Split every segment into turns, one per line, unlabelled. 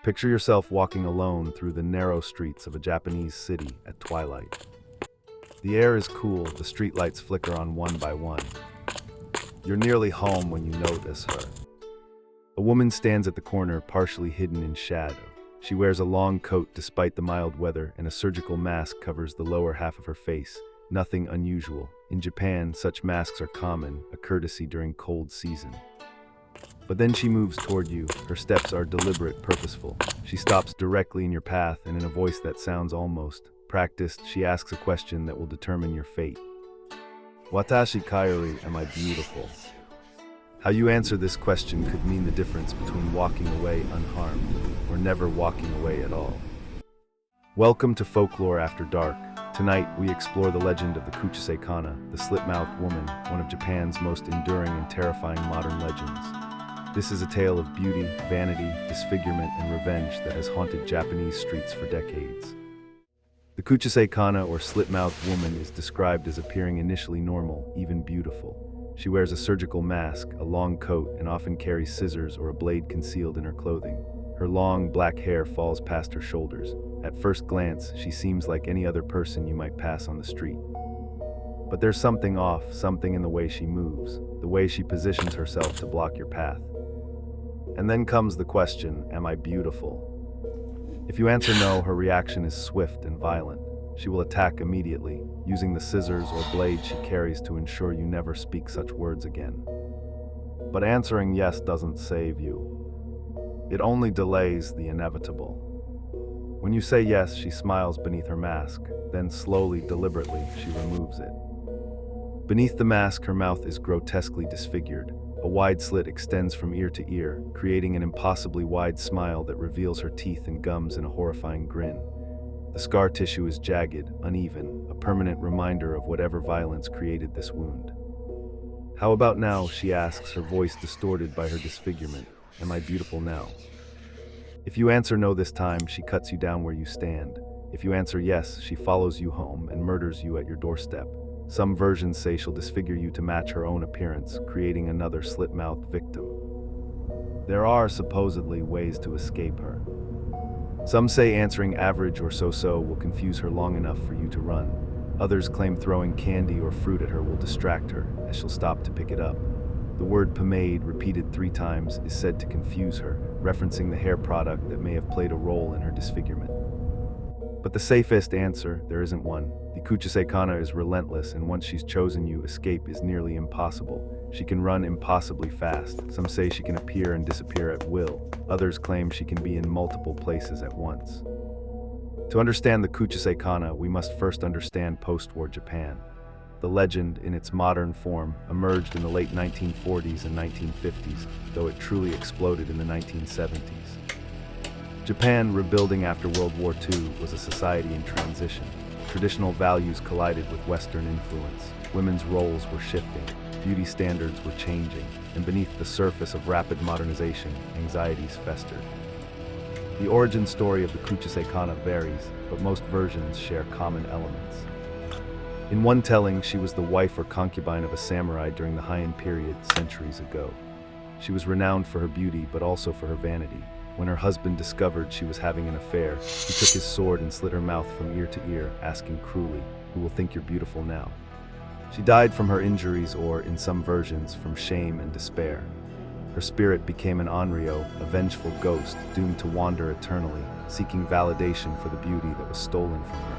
Picture yourself walking alone through the narrow streets of a Japanese city at twilight. The air is cool, the streetlights flicker on one by one. You're nearly home when you notice her. A woman stands at the corner, partially hidden in shadow. She wears a long coat despite the mild weather, and a surgical mask covers the lower half of her face. Nothing unusual. In Japan, such masks are common, a courtesy during cold season. But then she moves toward you. Her steps are deliberate, purposeful. She stops directly in your path, and in a voice that sounds almost practiced, she asks a question that will determine your fate. Watashi kairi, am I beautiful? How you answer this question could mean the difference between walking away unharmed or never walking away at all. Welcome to Folklore After Dark. Tonight, we explore the legend of the Kuchisake-onna, the Slit-Mouthed Woman, one of Japan's most enduring and terrifying modern legends. This is a tale of beauty, vanity, disfigurement, and revenge that has haunted Japanese streets for decades. The Kuchisake-onna, or Slit-Mouthed Woman, is described as appearing initially normal, even beautiful. She wears a surgical mask, a long coat, and often carries scissors or a blade concealed in her clothing. Her long, black hair falls past her shoulders. At first glance, she seems like any other person you might pass on the street. But there's something off, something in the way she moves, the way she positions herself to block your path. And then comes the question, am I beautiful? If you answer no, her reaction is swift and violent. She will attack immediately, using the scissors or blade she carries to ensure you never speak such words again. But answering yes doesn't save you. It only delays the inevitable. When you say yes, she smiles beneath her mask, then slowly, deliberately, she removes it. Beneath the mask, her mouth is grotesquely disfigured. A wide slit extends from ear to ear, creating an impossibly wide smile that reveals her teeth and gums in a horrifying grin. The scar tissue is jagged, uneven, a permanent reminder of whatever violence created this wound. How about now, she asks, her voice distorted by her disfigurement. Am I beautiful now? If you answer no this time, she cuts you down where you stand. If you answer yes, she follows you home and murders you at your doorstep. Some versions say she'll disfigure you to match her own appearance, creating another slit-mouthed victim. There are supposedly ways to escape her. Some say answering average or so-so will confuse her long enough for you to run. Others claim throwing candy or fruit at her will distract her, as she'll stop to pick it up. The word pomade, repeated 3 times, is said to confuse her, referencing the hair product that may have played a role in her disfigurement. But the safest answer, there isn't one. The Kuchisake-onna is relentless, and once she's chosen you, escape is nearly impossible. She can run impossibly fast. Some say she can appear and disappear at will. Others claim she can be in multiple places at once. To understand the Kuchisake-onna, we must first understand post-war Japan. The legend, in its modern form, emerged in the late 1940s and 1950s, though it truly exploded in the 1970s. Japan, rebuilding after World War II, was a society in transition. Traditional values collided with Western influence. Women's roles were shifting, beauty standards were changing, and beneath the surface of rapid modernization, anxieties festered. The origin story of the Kuchisake-onna varies, but most versions share common elements. In one telling, she was the wife or concubine of a samurai during the Heian period centuries ago. She was renowned for her beauty, but also for her vanity. When her husband discovered she was having an affair, he took his sword and slit her mouth from ear to ear, asking cruelly, "Who will think you're beautiful now?" She died from her injuries or, in some versions, from shame and despair. Her spirit became an onryo, a vengeful ghost, doomed to wander eternally, seeking validation for the beauty that was stolen from her.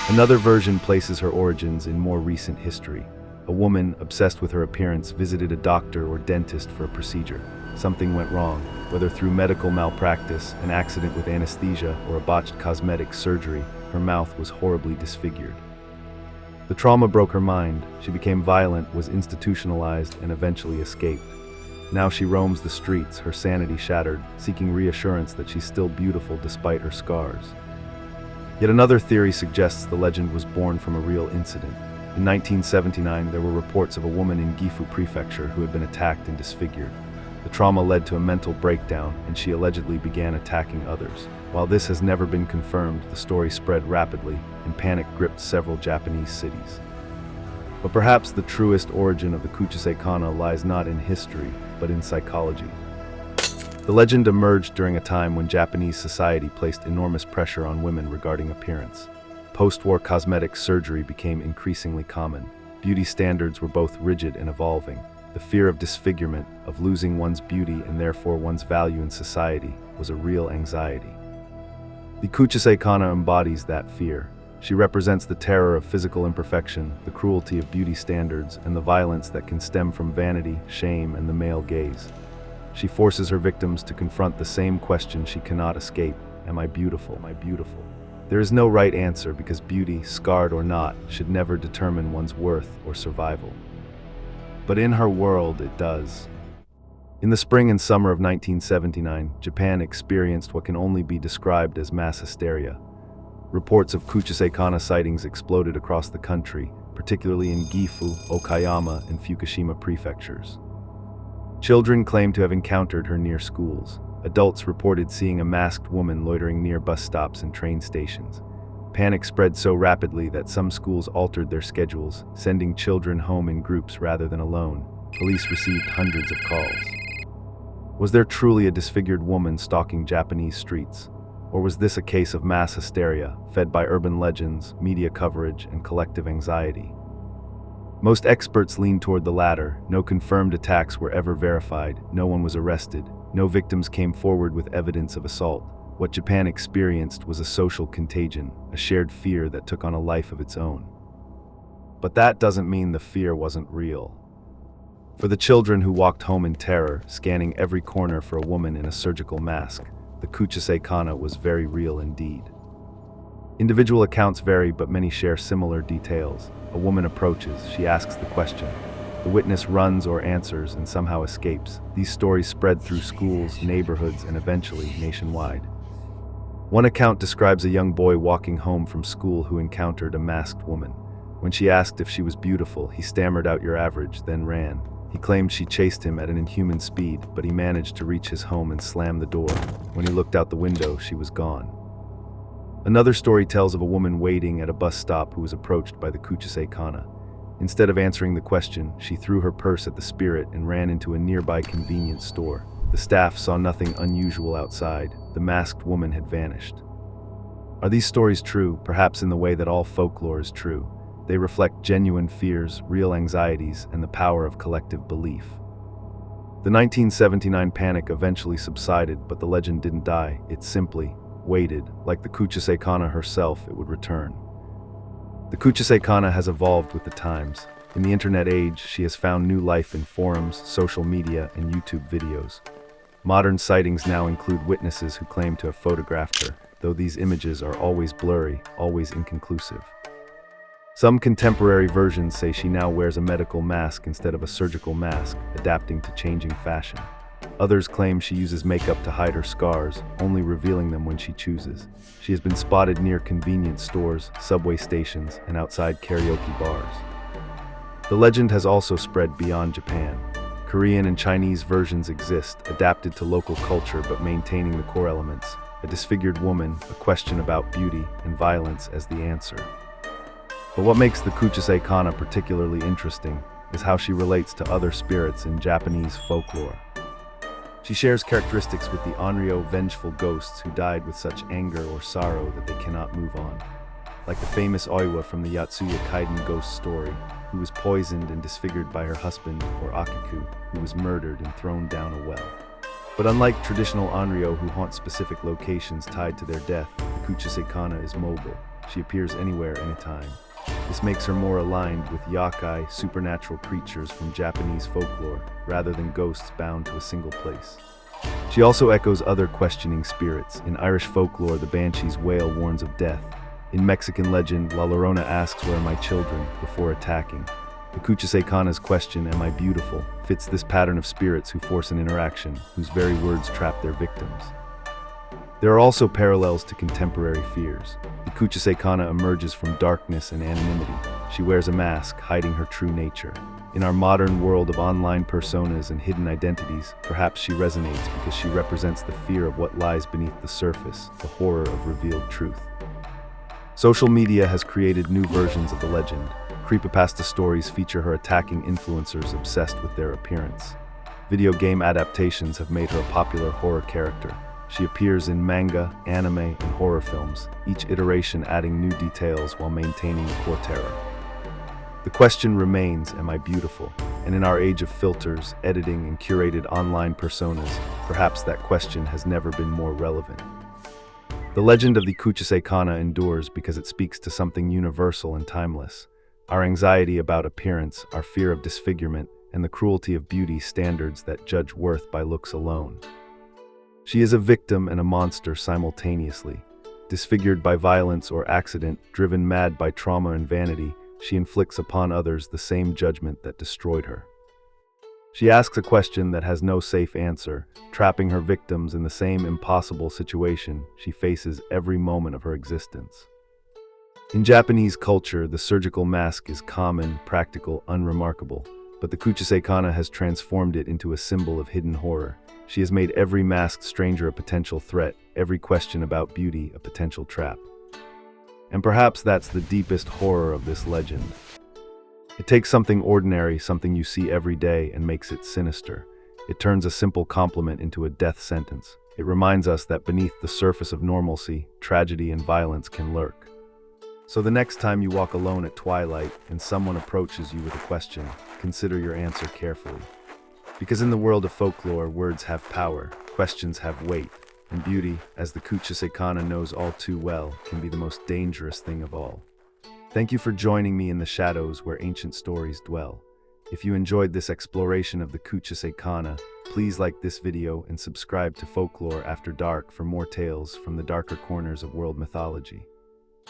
Another version places her origins in more recent history. A woman, obsessed with her appearance, visited a doctor or dentist for a procedure. Something went wrong, whether through medical malpractice, an accident with anesthesia, or a botched cosmetic surgery. Her mouth was horribly disfigured. The trauma broke her mind. She became violent, was institutionalized, and eventually escaped. Now she roams the streets, her sanity shattered, seeking reassurance that she's still beautiful despite her scars. Yet another theory suggests the legend was born from a real incident. In 1979, there were reports of a woman in Gifu Prefecture who had been attacked and disfigured. The trauma led to a mental breakdown, and she allegedly began attacking others. While this has never been confirmed, the story spread rapidly, and panic gripped several Japanese cities. But perhaps the truest origin of the Kuchisake-onna lies not in history, but in psychology. The legend emerged during a time when Japanese society placed enormous pressure on women regarding appearance. Post-war cosmetic surgery became increasingly common. Beauty standards were both rigid and evolving. The fear of disfigurement, of losing one's beauty and therefore one's value in society, was a real anxiety. The Kuchisake-onna embodies that fear. She represents the terror of physical imperfection, the cruelty of beauty standards, and the violence that can stem from vanity, shame, and the male gaze. She forces her victims to confront the same question she cannot escape: am I beautiful? Am I beautiful? There is no right answer because beauty, scarred or not, should never determine one's worth or survival. But in her world, it does. In the spring and summer of 1979, Japan experienced what can only be described as mass hysteria. Reports of Kuchisake-onna sightings exploded across the country, particularly in Gifu, Okayama, and Fukushima prefectures. Children claimed to have encountered her near schools. Adults reported seeing a masked woman loitering near bus stops and train stations. Panic spread so rapidly that some schools altered their schedules, sending children home in groups rather than alone. Police received hundreds of calls. Was there truly a disfigured woman stalking Japanese streets? Or was this a case of mass hysteria, fed by urban legends, media coverage, and collective anxiety? Most experts lean toward the latter. No confirmed attacks were ever verified, no one was arrested, no victims came forward with evidence of assault. What Japan experienced was a social contagion, a shared fear that took on a life of its own. But that doesn't mean the fear wasn't real. For the children who walked home in terror, scanning every corner for a woman in a surgical mask, the Kuchisake-onna was very real indeed. Individual accounts vary, but many share similar details. A woman approaches, she asks the question. The witness runs or answers and somehow escapes. These stories spread through schools, neighborhoods, and eventually nationwide. One account describes a young boy walking home from school who encountered a masked woman. When she asked if she was beautiful, he stammered out "You're average," then ran. He claimed she chased him at an inhuman speed, but he managed to reach his home and slam the door. When he looked out the window, she was gone. Another story tells of a woman waiting at a bus stop who was approached by the Kuchisake-onna. Instead of answering the question, she threw her purse at the spirit and ran into a nearby convenience store. The staff saw nothing unusual outside. The masked woman had vanished. Are these stories true? Perhaps in the way that all folklore is true. They reflect genuine fears, real anxieties, and the power of collective belief. The 1979 panic eventually subsided, but the legend didn't die. It simply waited. Like the Kuchisake-onna herself, it would return. The Kuchisake-onna has evolved with the times. In the internet age, she has found new life in forums, social media, and YouTube videos. Modern sightings now include witnesses who claim to have photographed her, though these images are always blurry, always inconclusive. Some contemporary versions say she now wears a medical mask instead of a surgical mask, adapting to changing fashion. Others claim she uses makeup to hide her scars, only revealing them when she chooses. She has been spotted near convenience stores, subway stations, and outside karaoke bars. The legend has also spread beyond Japan. Korean and Chinese versions exist, adapted to local culture but maintaining the core elements: a disfigured woman, a question about beauty, and violence as the answer. But what makes the Kuchisake-onna particularly interesting is how she relates to other spirits in Japanese folklore. She shares characteristics with the onryo, vengeful ghosts who died with such anger or sorrow that they cannot move on. Like the famous Oiwa from the Yatsuya Kaiden ghost story, who was poisoned and disfigured by her husband, or Akiku, who was murdered and thrown down a well. But unlike traditional onryo who haunt specific locations tied to their death, the Kuchisake-onna is mobile. She appears anywhere, anytime. This makes her more aligned with yakai, supernatural creatures from Japanese folklore, rather than ghosts bound to a single place. She also echoes other questioning spirits. In Irish folklore, the banshee's wail warns of death. In Mexican legend, La Llorona asks, "Where are my children?" before attacking. The Kuchisake-onna's question, "Am I beautiful?" fits this pattern of spirits who force an interaction, whose very words trap their victims. There are also parallels to contemporary fears. The Kuchisake-onna emerges from darkness and anonymity. She wears a mask, hiding her true nature. In our modern world of online personas and hidden identities, perhaps she resonates because she represents the fear of what lies beneath the surface, the horror of revealed truth. Social media has created new versions of the legend. Creepypasta stories feature her attacking influencers obsessed with their appearance. Video game adaptations have made her a popular horror character. She appears in manga, anime, and horror films, each iteration adding new details while maintaining the core terror. The question remains, am I beautiful? And in our age of filters, editing, and curated online personas, perhaps that question has never been more relevant. The legend of the Kuchisake-onna endures because it speaks to something universal and timeless. Our anxiety about appearance, our fear of disfigurement, and the cruelty of beauty standards that judge worth by looks alone. She is a victim and a monster simultaneously. Disfigured by violence or accident, driven mad by trauma and vanity, she inflicts upon others the same judgment that destroyed her. She asks a question that has no safe answer, trapping her victims in the same impossible situation she faces every moment of her existence. In Japanese culture, the surgical mask is common, practical, unremarkable, but the Kuchisake-onna has transformed it into a symbol of hidden horror. She has made every masked stranger a potential threat, every question about beauty a potential trap. And perhaps that's the deepest horror of this legend. It takes something ordinary, something you see every day, and makes it sinister. It turns a simple compliment into a death sentence. It reminds us that beneath the surface of normalcy, tragedy and violence can lurk. So the next time you walk alone at twilight and someone approaches you with a question, consider your answer carefully. Because in the world of folklore, words have power, questions have weight, and beauty, as the Kuchisake-onna knows all too well, can be the most dangerous thing of all. Thank you for joining me in the shadows where ancient stories dwell. If you enjoyed this exploration of the Kuchisake-onna, please like this video and subscribe to Folklore After Dark for more tales from the darker corners of world mythology.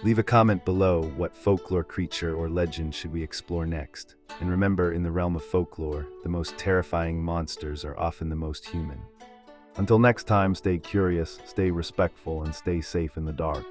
Leave a comment below, what folklore creature or legend should we explore next? And remember, in the realm of folklore, the most terrifying monsters are often the most human. Until next time, stay curious, stay respectful, and stay safe in the dark.